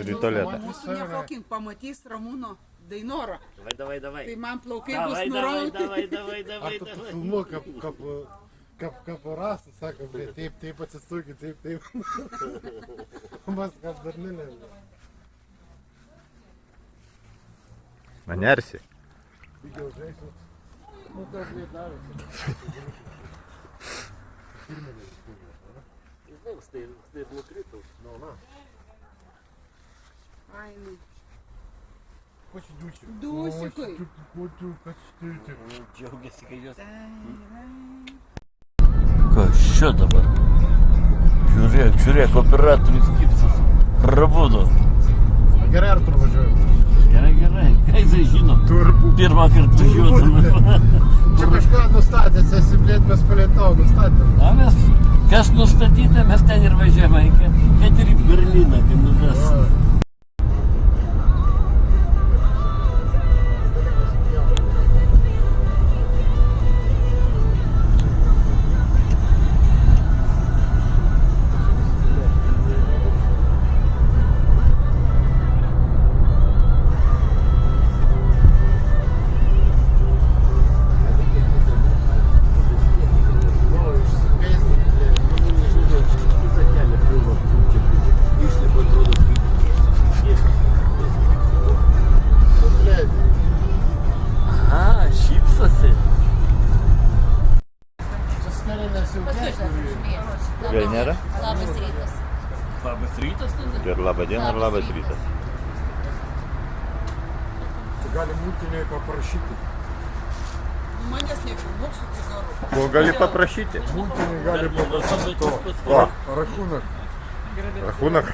Turi tualetą. Mūsų nefokink, pamatys Ramūno Dainoro. Давай. Tai man plaukai bus nurauti. Давай. Filmu, kaip rasas, sako, taip atsistukit, taip. Mas kas dar nelėmė. Manersi. Lygiau žaisiu. Nu, tas lietavęs. Firminis. Štai nukritau. Na. Ai, nu. Ko čia dušiu? Dusikui. Ko tu, kas štai. Džiaugiasi, kai jos... Tai Kas čia dabar? Žiūrėk, operatorius Kipsas. Prabudo. Gerai, ar tur važiuoju? Gerai. Ką jisai žino? Turbūt. Pirmą kartą važiuotume. Čia kažką nustatęs, esi blėt, mes palėtau nustatėm. Na mes, kas nustatyta, mes ten ir važiavome, kad ir į Berliną, kai nuves. Nėra? Labas rytas. Labas rytas tada? Ir laba diena, ir labas rytas. Tai gali mūtiniai paprašyti. manęs nefilmuok su cigaru. Ko gali paprašyti? Mūtiniai gali paprašyti to. O, Rachūnak. rachūnak.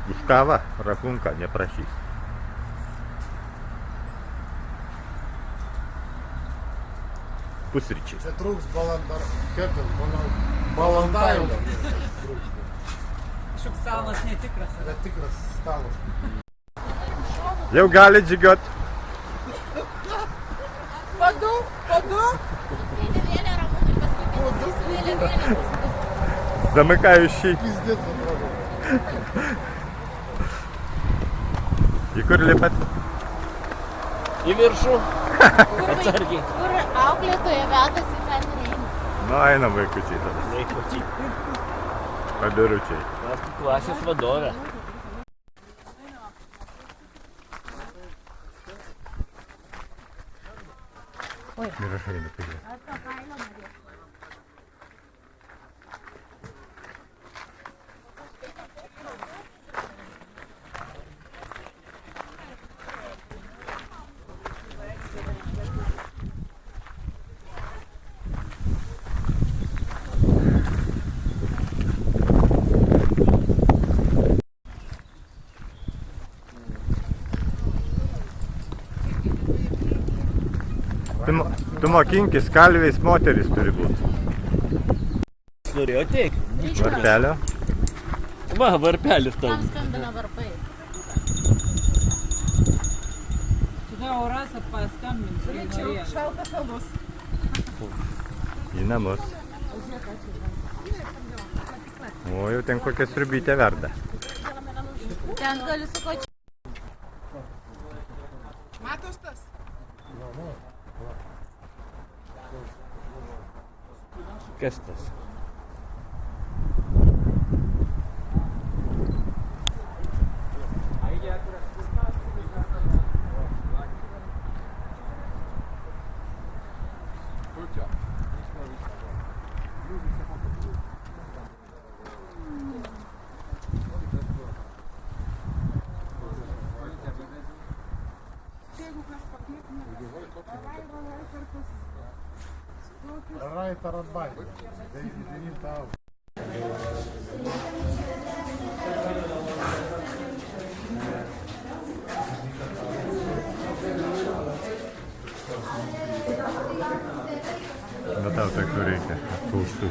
Už kavą rachunką neprašys. Pusryčiai. Čia trūks balantaino. Kažkoks stalas netikras. Netikras stalas. Jau gali džigiot. Padu. Vėliavėlė Ramūnui paskutinis. Vėliavėlė. Замыкающий. Пиздец, atrodo. Į kur lipat? Į viršų. Atsargiai. Kur auklėtoja vedasi, ten ir eina. Nu, einam vaikučiai tada. Laikočiai. Padaručiai. Mes klasės vadovė. Ir aš einu pažiūrėti. Tu mokinkis, kalviais moteris turi būti. Norėjo teik. Varpelio. Va, varpelis tau. Tam skambina varpai. Tada Orasa paskambins. Šaltas alus. Į namus. O, jau ten kokia sriubytė verda. Ten gali su ko čia. Matos tas? Kas tas? Rai Taradbai. 9 eurų. Bet tau tokių reikia. Apkaustų.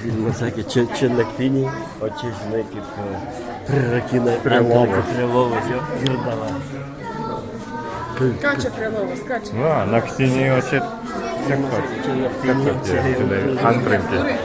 Vilma sakė, čia naktiniai, o čia, žinai, kaip prirakina Prie lovos. Prie lovos, jo, girdava. Ką čia prie lovos, ką čia? Va, naktiniai, o čia tiek pat. Čia naktiniai, Tiek pat, žinai, antrankiai.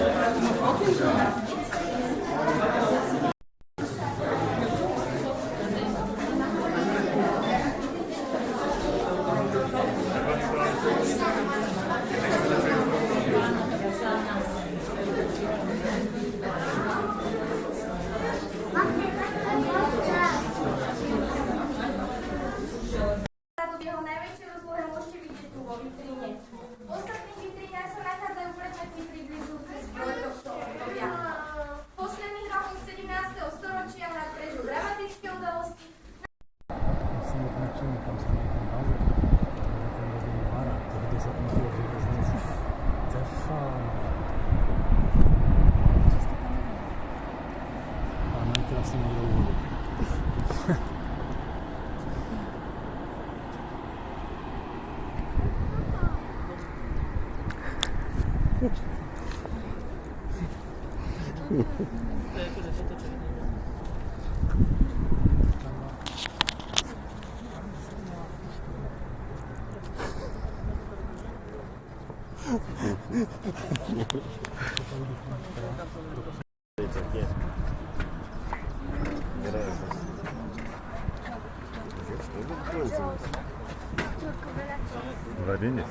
Varinis?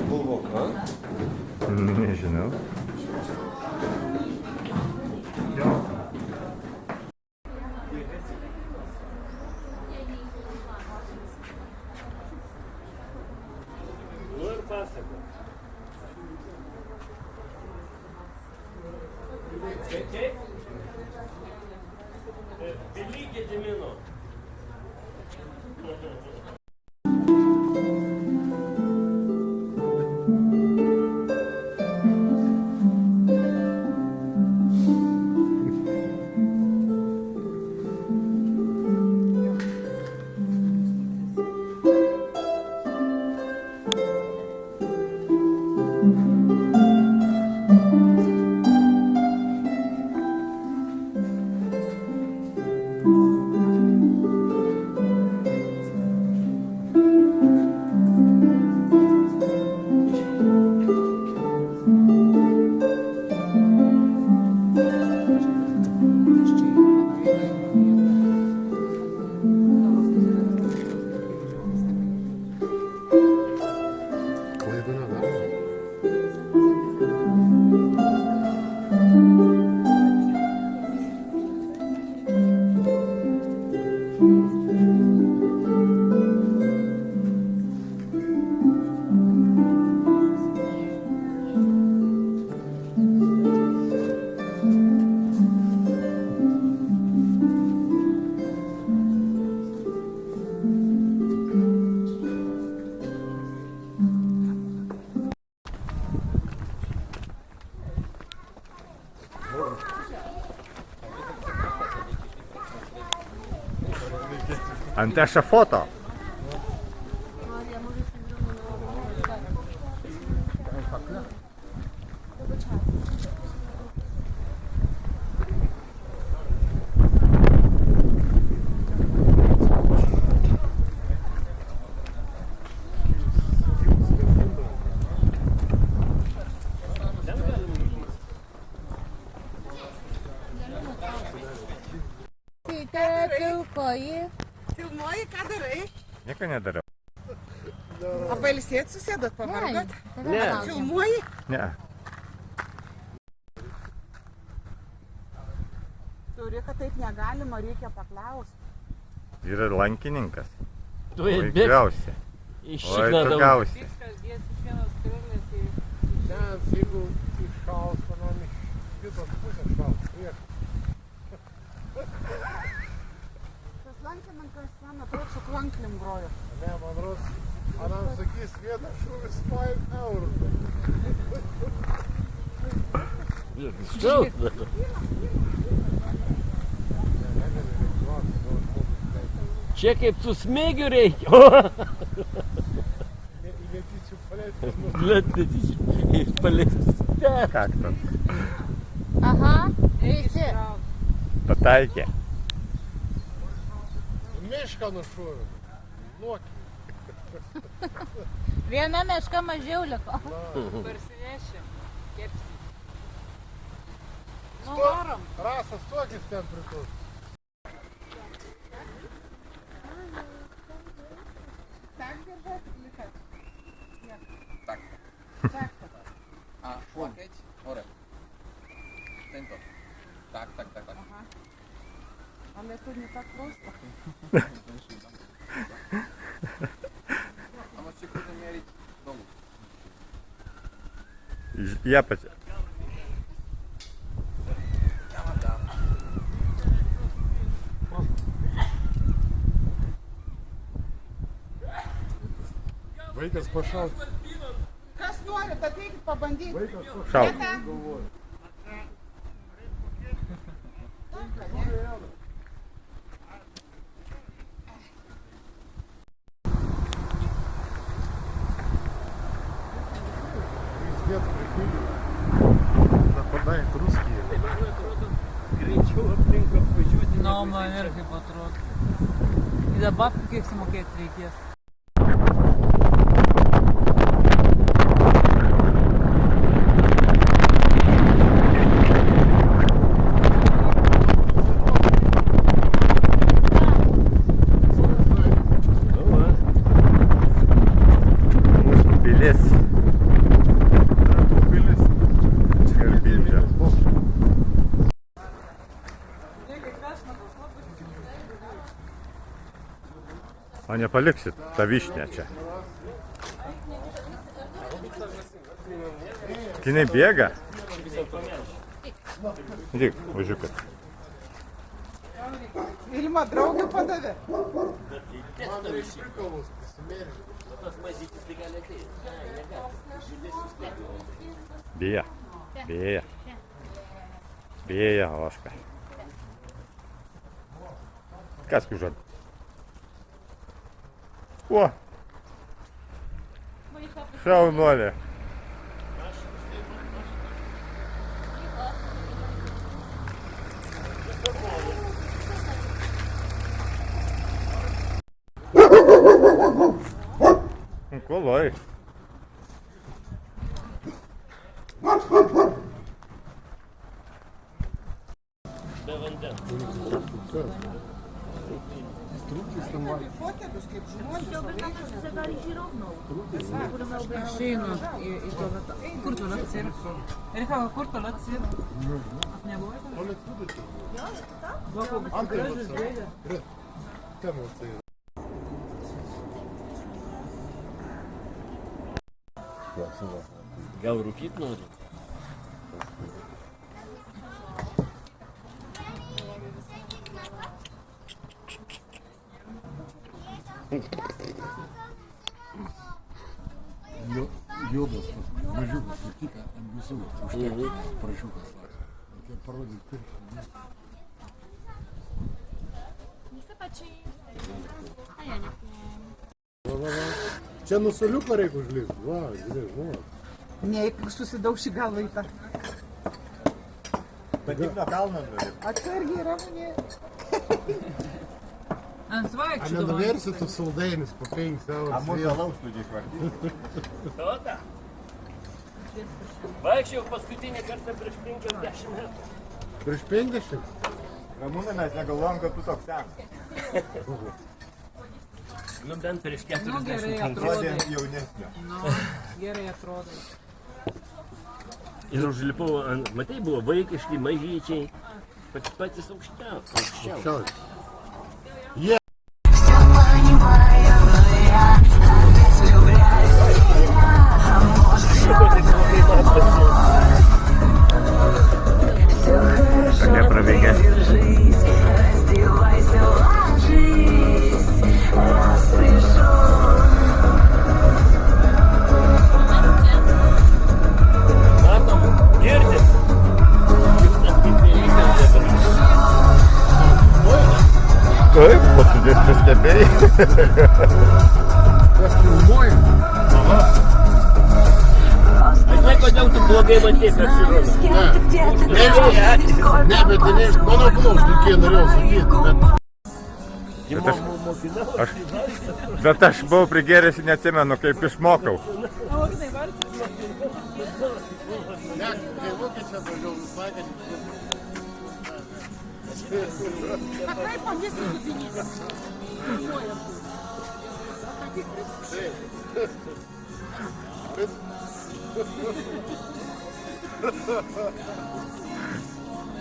Buvo ką? Nežinau. Nu ir pasako. Pily Gedimino. Klaidina dar. Ant ešafoto. Filmuoji, ką darai? Nieko nedariau. O pailsėt susėdot, pavargot? Ne. Filmuoji? Ne. Turi, kad taip negalima, reikia paklausti. Yra lankininkas. Tu Oi, esi gausi. iš Oi, tu šiknadau. gausi. Nes jeigu iššaus, man iš kitos pusės šaus. Prieš. Tas lankininkas, man atrodo, su klanklim grojo. Ne, man ros, anam sakys, vienas šūvis 5 eurų. Šauna. Čia kaip su smėgiu reikia. Netyčių palėtis. Blet, netyčia. Palėtis. Как тут? Aha, visi. Pataikė. Mišką nušūviu. Lokį. Viena meška mažiau liko. Parsinešim, kepsi. Nu, varom. Rasas tokis ten priklauso. Tak держать или как? Так. Так. А, локоть, горе. Тенто. Так. Ага. Але тут не так просто. А може куди мерить долу? Я потя... Я вам дам. Vaikas pašaut. Kas norit, ateikit pabandyti. Vaikas pašaut. Šau. Galvoju. Нет, нападают русские. Tai man atrodo, greičiau aplink apvažiuoti. Nu, man ir kaip atrodo. Ir dabar kiek sumokėti reikės? Mūsų pilis. Garbinga. O nepaliksit tą vyšnę čia. Kinai bėga? Žiūrėk, važiukas. Ilma draugė padavė. Bėja. Bėja. Bėja, oška. Kas kužad? O! Šaunuolė. Koloj. Be vandens. Fotelius kaip žmonės. Aš einu į tualetą. Kur tualetas yra? Erika, kur tualetas yra? Nebuvo? Gražus dėdė. Ten вот tai. Gal rūkyt nori? Juodas, mažiukas, kaip tik ant visų. Užtai prašiukas lakas. Reikia parodyti pirštą. Čia nuo soliuko reikia užlipti. Va, žiūrėk, va. Neik susidauši galvą į tą. Bet tik nuo kalno nori. Atsargiai ramunė. Ant A vaikščių dabar. nenuversi tu saldainis po 5 eurų. Mūsų alaus turi išvardyti. Tauta? Vaikščiau paskutinį kartą prieš 50 metų. Prieš 50? Ramūnai, mes negalvojom, kad tu toks senas. Nu bent prieš 40 Nu, gerai metų. atrodai. Jaunesnio. Nu, gerai atrodai. Ir užlipau, matai, buvo vaikiški, mažyčiai. Patys aukščiausi. Šiaurė. Tokia prabėgė. Matom, girdim. Taip, pasidės pastebėjai. Kas filmuoja? Žinai, kodėl tu blogai matei per žiūroną? Ne, bet tai ne, mano klaus, tokie norėjau sakyti, Bet aš buvau prigėręs ir neatsimenu, kaip išmokau. Ne, kai vokiečiai atvažiavo, sakė, Kaip man visi supinėti?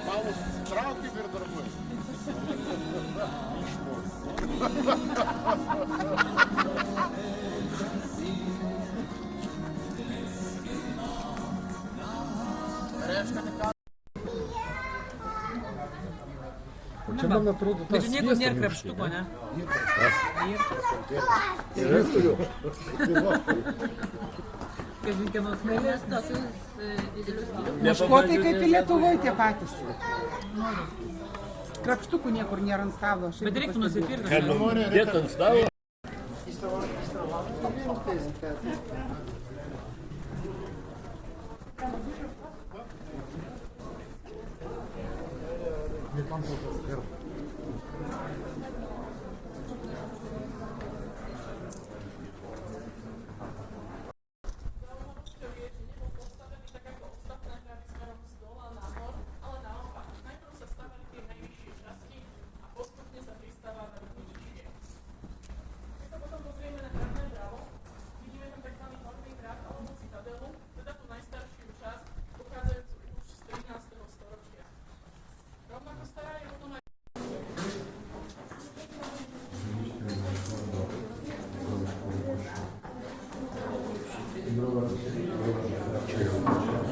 mamos traukim ir darbai. O čia man atrodo tas Bet niekur nėra krepštuko, ne? Kažin kieno smėlės. Ieškotai kaip į Lietuvoje tie patys. Krapštukų niekur nėra ant stalo. Bet reiktų nusipirkti. Dėt ant stalo.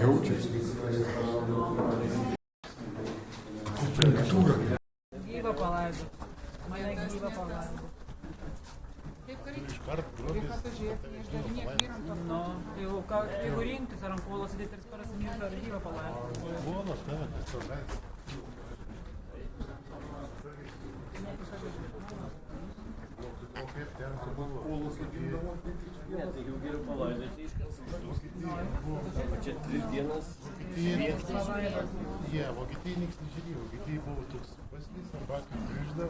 Jaučiasi. Gyvą palaidu. Mane gyvą palaidu. Nu, jeigu rinktis ar ant kolo sėdėti 3 paras mirti ar gyvą palaidu. Ne, tai jau geriau palaidoti iš karto. O čia 3 dienas. Jie, Vokietijai nieks nežiūrėjo, Vokietijai buvo toks paslys, arba kaip grįžda.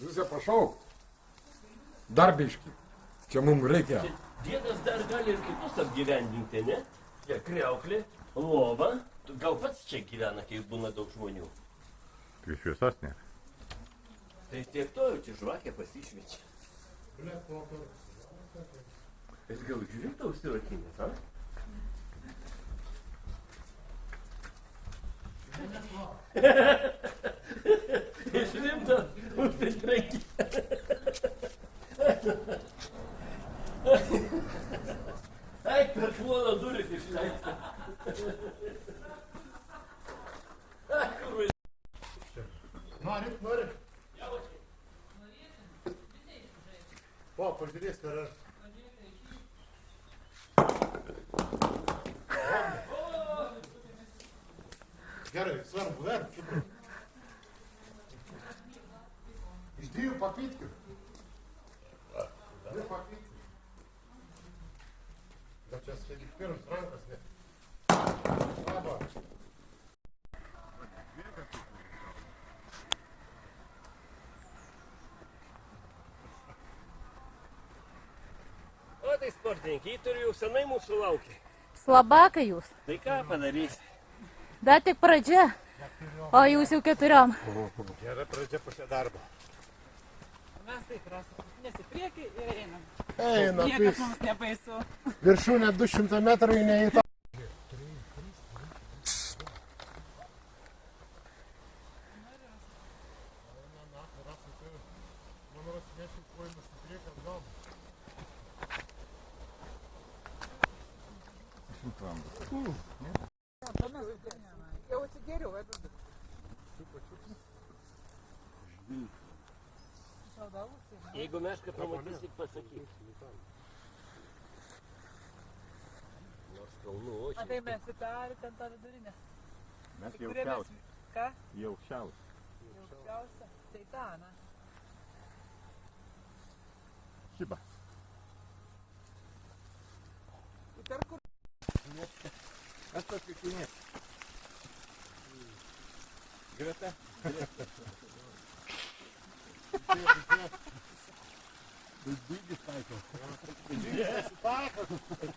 Zuzė, prašau. Darbiški. Čia mums reikia. Diedas dar gali ir kitus apgyvendinti, ne? Čia kriauklė, lova. Tu gal pats čia gyvena, kai būna daug žmonių. Tai šviesos nėra. Tai tiek to jau čia žvakė pasišviečia. Bet gal žiūrėk tau užsirakinęs, a? Iš rimto užsitrakinęs. Eik per šloną duris išleisti. Nori? Po, pažiūrės, ar gerai, svarbu, dar. Iš 2 pakvitkių. 2 pakvitkių. Bet čia sėdi pirms rankas, ne? Labą. O tai sportininkai, turiu jau senai mūsų laukia. Slabakai jūs. Tai ką padarysi? Dar tik pradžia. O jūs jau 4. Gera pradžia pusė darbo. Mes taip rasim. Nes į priekį ir einam. Eina, Niekas mums nebaisu. viršūnė 200 metrų į neįtą. Jau atsigėriau, Edvardas. Jeigu mešką pamatysi, pasakyk. Nors kalnų očiai. Matai, mes į tą ar ten tą vidurinę. Mes Į jau kurią aukščiausi. Ką? Jau aukščiausi. Jau aukščiausia. Tai tą, na. Šiba. Į per kur? Aš paskaitinės. Greta. Bygis taiko. Bygis nesitaiko.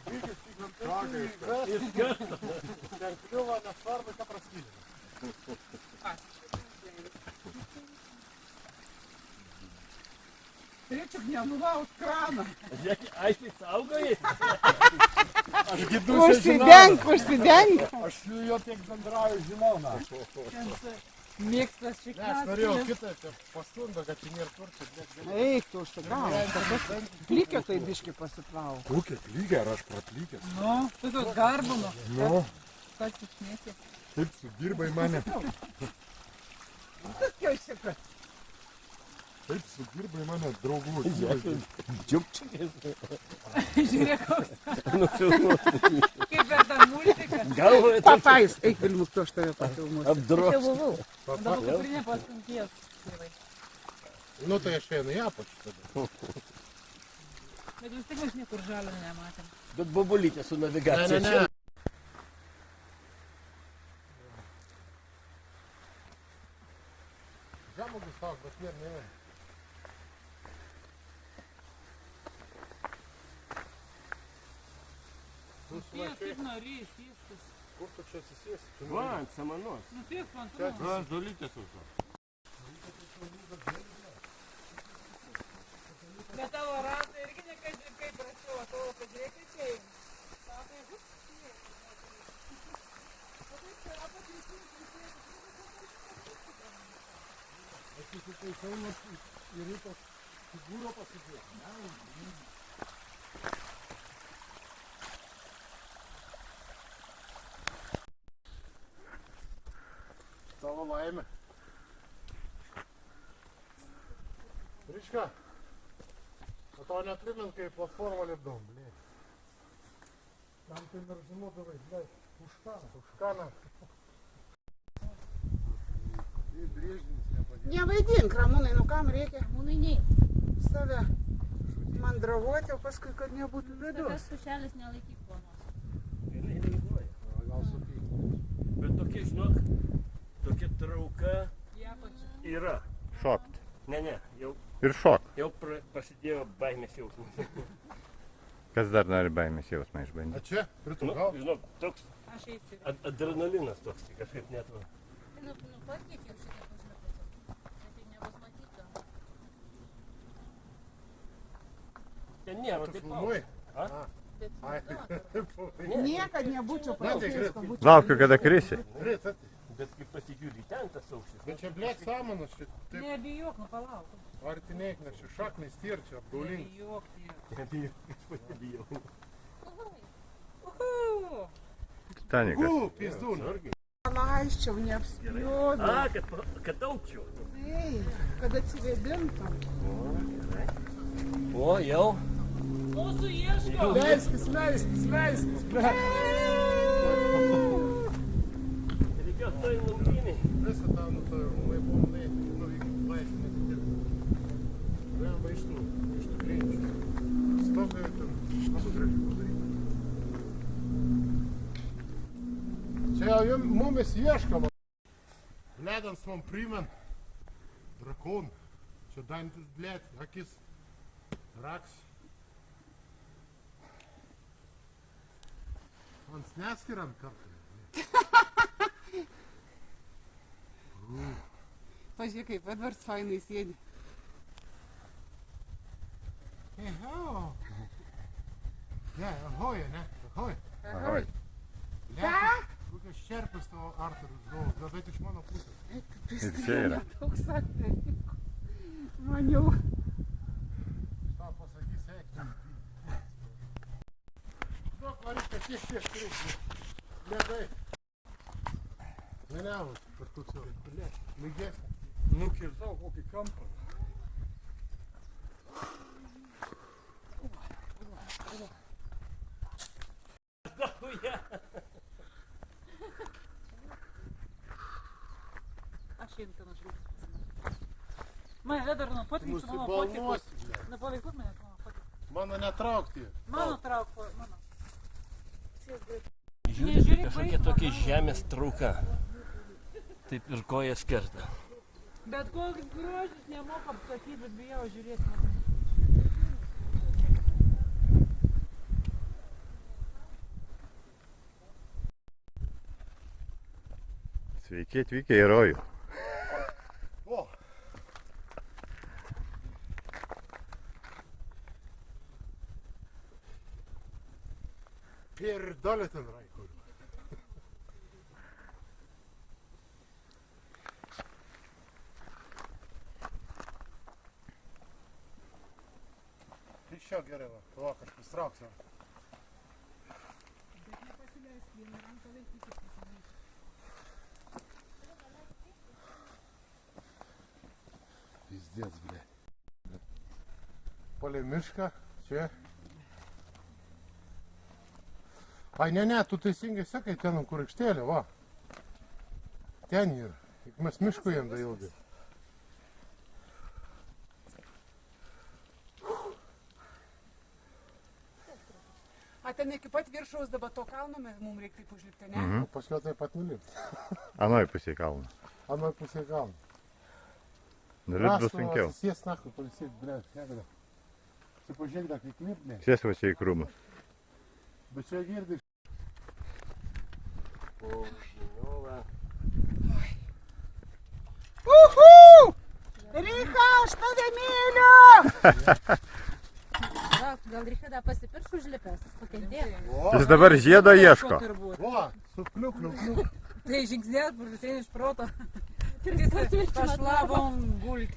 Bygis tik ant to. Ten kliuvo nesvarbu, ką praskylė. Turėčiau nenulaut kraną. Aiškiai saugojai? Aš gidu žinau. Užsidenk. Aš su juo tiek bendrauju, žinau, na. Mėgstas Aš šiknas. norėjau kitą, čia pastumdą, kad čia nėra kur, čia blėt. Eik, tu užsigauni. Plikė tai biški pasiplauk. Kokia plygė, ar aš praplykęs? Nu, tokios garbumo. Nu, Ką tu šneki? taip sudirbai mane. Kiausikas. Taip sudirbai mane, draugų. Žiūrėk, koks. Nufilmuoti. Kaip per tą multiką. Galvoje Papais, eik Vilmuk, tu aš tave pafilmuosiu. apdrošti. Dabar kuprinė pastumties. Nu tai aš einu į apačią tada. Bet vis tik mes niekur žalio nematėm. Bet bobulytė su navigacija. Ne. Žemugus sauk, bet nėra ne. Susijęs kaip norėjai sėstis. Kur tu čia atsisėsi? Va, ant samanos. Nu tiek, man atrodo. Aš dalytės už to. Bet tavo ratai irgi nekaži kaip prašiau, o tavo pažiūrėk, kaip čia eina. Aš įsitaisau ir rytos figūro pasidėti. Tavo laimė. Ryška, o to neprimint, kai platformą lipdom, blė. Tam tai neržinodavai, blė, už kaną. Ir brėždinis nepadėjo. Nevaidink, Ramūnai, nu kam reikia Mūnai nei. save mandravoti, o paskui, kad nebūtų Tavęs bėdos. sušelis nelaikyk planos. Gal supykti. Bet tokia, žinok, tokia trauka yra. Šokt. Ne, jau Ir šok. prasidėjo baimės jausmas. Kas dar nori baimės jausmą A išbandyti? čia, prie to Nu, gal? žinok, toks Aš eisiu. adrenalinas toks, tai kažkaip net va. Nu, pakeitė jau šitą užlipusį. Bet tai nebus matyta. Ten nėra Tu taip filmuoji? Bet Ai, Niekad nebūčiau Pradėk, pakeista. Laukiu, kada krisi. Rita, Bet kai pasižiūri ten tas aukštis. bet čia blėt samanas, čia taip Nebijok, nu palauk. artinėk, nes čia šaknis tier, čia apgaulingas. Nebijok, tie. Nebijau, aš pati bijau. Uhu! Titanikas. Pizdu. Palaisčiau, neapspjodau. Kad aukčiau. Ei, kad atsivėdintum. O, jau. Mūsų ieško. Leiskis. Reikėjo tai laukiniai. Visą tą, nu, tą laivonai, nuvykti laisvę nedirbti. Remba iš tų greičių. Stogai ten, labai gražiai padaryti. Čia jau mumis ieškama. Ledans man primen. Drakon. Čia dantis, blėt, akis. Raks. Man neskiriant kartą. Pažiūrėk, kaip Edvards fainai sėdi. Eho. Ne, ahoja, ne? Ahoj. Ahoj. Kokios šerpės tavo Arturas galvos, bet iš mano pusės. Ir čia yra. Toks aktorius. Maniau. Tau pasakys, eik. Duok varišką tiek reikia. Ledai. Ne, per koks jau. Lygesnė. Nukirtau kokį kampą. Aš einu ten žvilgti. Mane dar nufotkink su mano fotiku. Nusibalnuosi, blė. Nepalaikut mane su mano fotiku. Mano netraukti. Mano trauk, mano. Žiūrėk, kažkokia tokia žemės trauka. Taip ir kojas kerta. Bet koks grožis nemoka apsakyti, bet bijau žiūrėti man. Sveiki atvykę į rojų. O. Pierdolė ten raikų. gerai, va kažkas trauks. Pizdец, ble. Palei mišką, čia. Ai, ne, tu teisingai sakai, ten kur aikštelė, va. Ten yra. Juk mes miškų jam da ilgai. A ten iki pat viršaus dabar to kalno mums reikia taip užlipti, ne? O paskui taip pat nulipti. Anoj pusėj kalno. Anoj pusėj kalno. Nulipt bus sunkiau. Sės nahui, pailsėk, ble, negada. Čia pažiūrėk, da, kaip mirti. Sės va čia į krūmus. Bet čia girdi. Uhu! Rycha, aš tave myliu! Gal reikia dar pasipiršti užlipęs, pakentėti. Jis dabar žiedo ieško. Va, su kliuk. Tai žingsnės, prasėnė iš proto. Пошла гуль.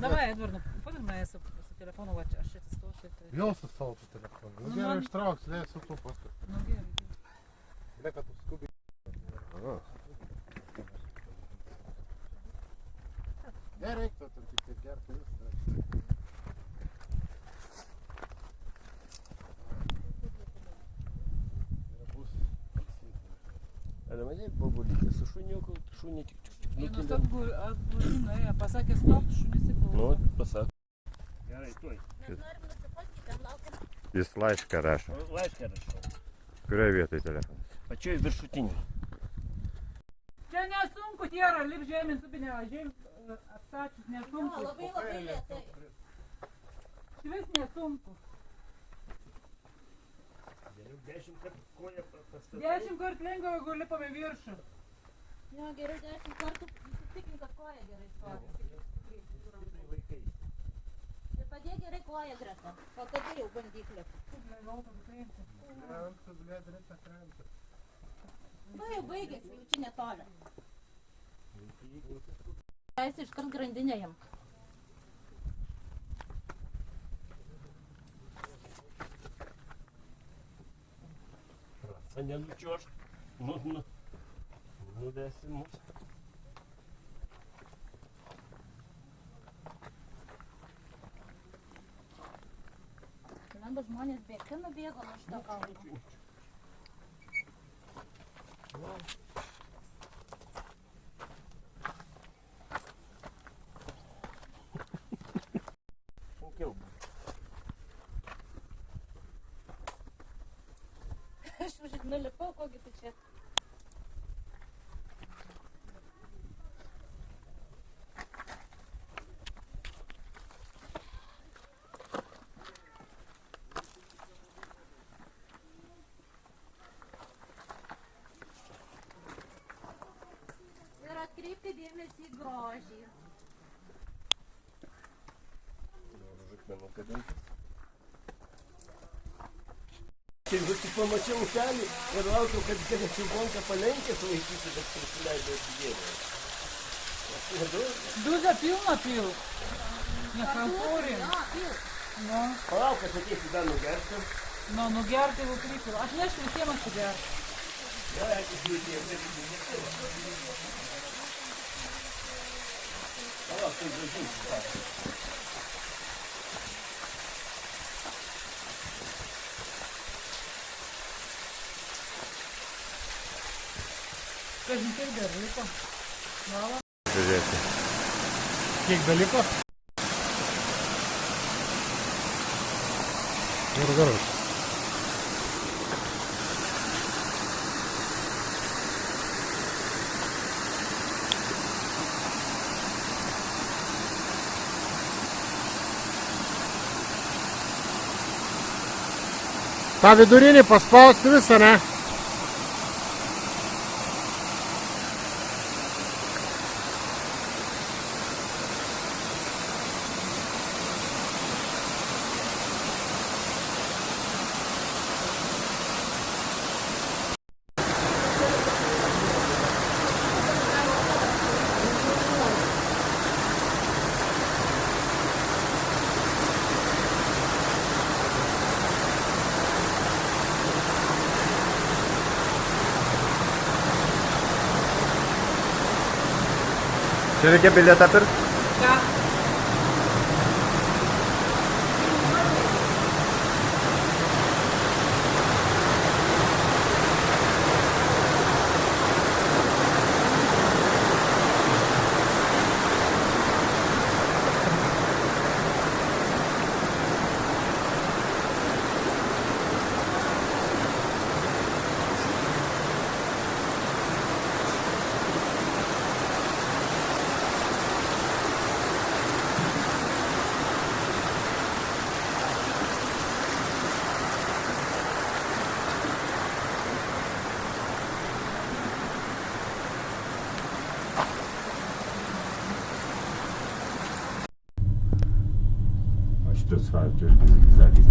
Давай, Эдвард, фотографируй с телефона, вот, а что ты стоишь? Vėl su savo telefonu. Nu gerai, ištrauks, leis su tu paskui. Ну, gerai. Ble, kad tu skubiai. Nereiktų, tu tik taip gerti viską. Ale matai, bobulytė su šuniuku, šunį tik Vienas atgulino, pasakė stop, šunis įklausė. Nu, pasak. Gerai, tuoj. Jis laišką rašo. Laišką rašau. Kurioje vietoje telefonas? Pačioj viršutinį. Čia nesunku, Tiera, lip žemės upinė, žemės atstačius nesunku. Labai lėtai. Švis nesunku. 10 kartų koją pastatau. 10 kartų lengviau, jeigu lipame viršų. Jo, geriau 10 kartų įsitikink, kad koja gerai stovi. Ir padėk gerai koją greta, o tada jau bandyk lipti. Krenta, ble, dreta krenta. Nu jau baigėsi, jau čia netoli. Leisi iškart grandinę jam. Rasa nenučiuoš. Nuvesi mus. Lenda žmonės bėgti nubėgo nuo šito kalno. Sunkiau. Aš už nulipau, kogi tu čia. Ir atkreipti dėmesį į grožį. Žukmenų kabintis. Tai tik pamačiau upelį ir laukiau, kad čigonka palenkės laikysi, bet prisileidau atsigėrė. Duzę pilną pil. Nekalturim. Nu, Palauk, kad ateisi dar nugerti. nu, nugerti jau pripil. Aš nešiu visiems atsigerti. Gerai, atsigerti. Palauk, tai gražinsi. Kažin kiek dar liko. Gal? Žiūrėti. Kiek beliko? Gerai. tą vidurinį paspausti visą, ne? Čia reikia bilietą pirkti? Ką? O šitas asfaltas zigzagis.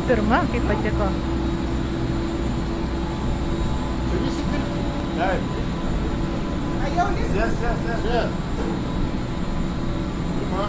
Pirma, kaip patiko. Čia visi pirkti. Taip. Sės. Pirma.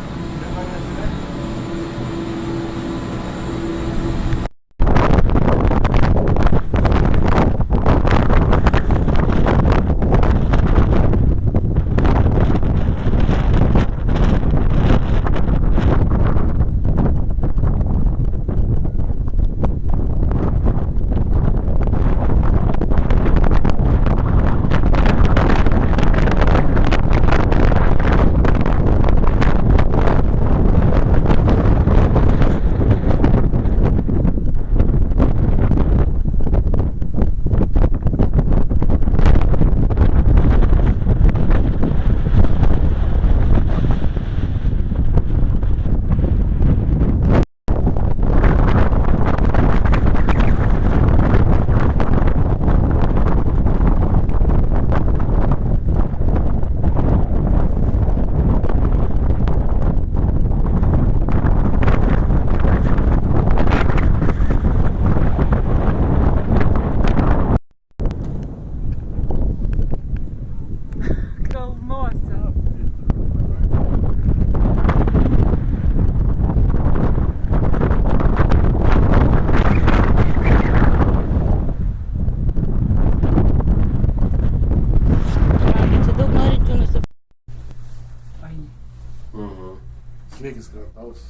Slėgis krantaus.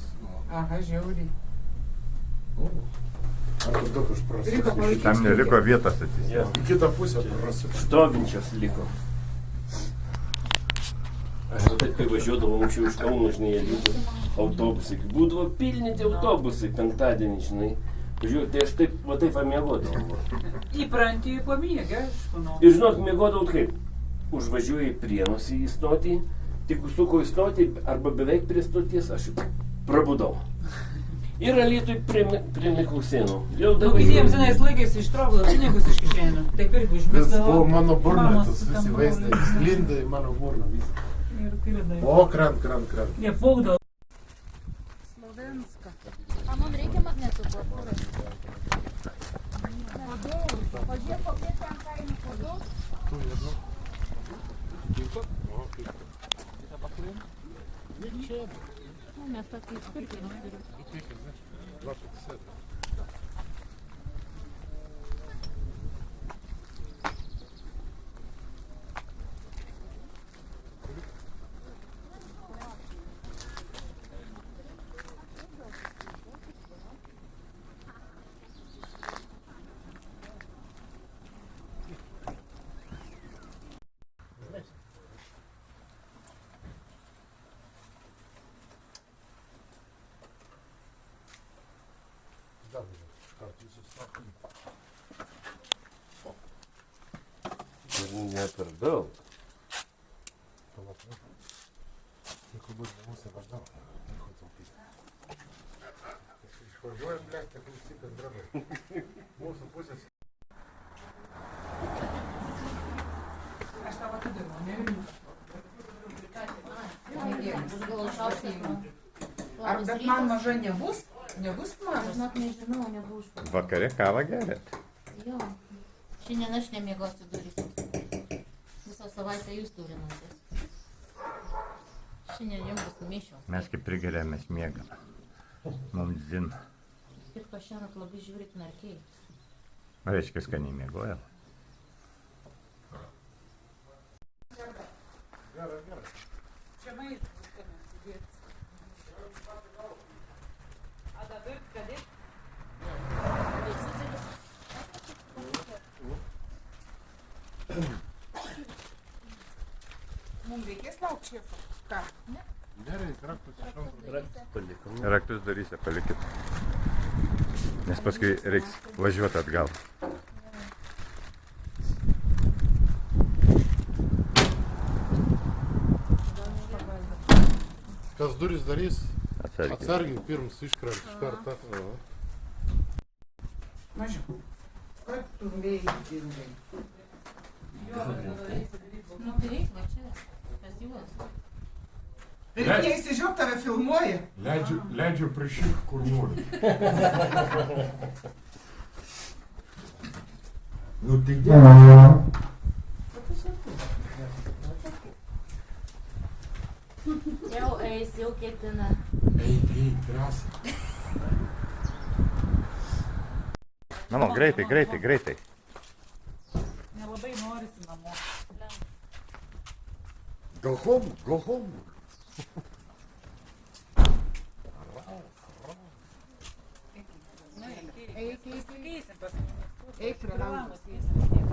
Aha, žiauriai. Ar tu daug aš Reikia palaikyti. Tam neliko vietos atsisėsti. Į kitą pusę prasipti. Stovinčios liko. Aš taip, kai važiuodavau anksčiau iš Kauno, žinai, jie liko autobusai. Būdavo pilni tie autobusai penktadienį, žinai. Važiuoju, tai aš taip, va taip miegodavau. Įprantį pamiegę, aš manau. Ir žinot, miegodavau kaip? Užvažiuoju į Prienus į stotį, tik užsuko į stotį arba beveik prie stoties, aš prabudau. Ir Alytui prie Miklausėnų. Jau Nu, dabar kitiems senais laikais ištraukdavo pinigus iš kišenių. Taip irgi Vis užmesdavo. buvo mano burna, mamos tas visi tam vaizdai, broliui. sklinda į mano burną visą. Ir kridai. O, krant. Jie faukdavo. Slovenska. A mum reikia magnetofono? Pažiūrėk, kokie ten kainų kodų. Nu, mes tokį išpirkį turim. 2,50. ne per daug. Jeigu bus mūsų važiavo, nieko taupyti. Išvažiuojam, blėk, tai klausykas drabai. Mūsų pusės. Aš tau atidaviau. Bet man maža nebus? Nebus mažas? Žinok, nežinau, nebuvau užpūs. Vakare kavą geriat. Jo. Šiandien aš nemiegosiu durys. Visą savaitę jūs turinatės. Šiandien jums bus mišios. Mes kaip prigeria, mes miegam. Mums dzin. Ir pašienat labai žiūrit narkiai. Reiškia, skaniai miegojam. Čia maistas viską nesidėts. A dabar kadėt? Mums reikės laukti šefo? Ką? Gerai, traktus iš antro. Raktus palikom. Raktus darysia, palikit. Nes paskui reiks važiuoti atgal. Kas duris darys, Atsargiai. atsargiai pirms iškrent iš karto. Mažiau. Kaip tu veikingai? Nu tai reik, va čia. Pas juos. Reikia įsižiūrėti, tave filmuoja. Leidžiu prašyk, kur nori. Nu tai Jau eis, jau ketina. Eik, drąsiai. Namo, greitai, greitai, greitai. Nelabai norisi namo. Go home, go home. Eik prie lango.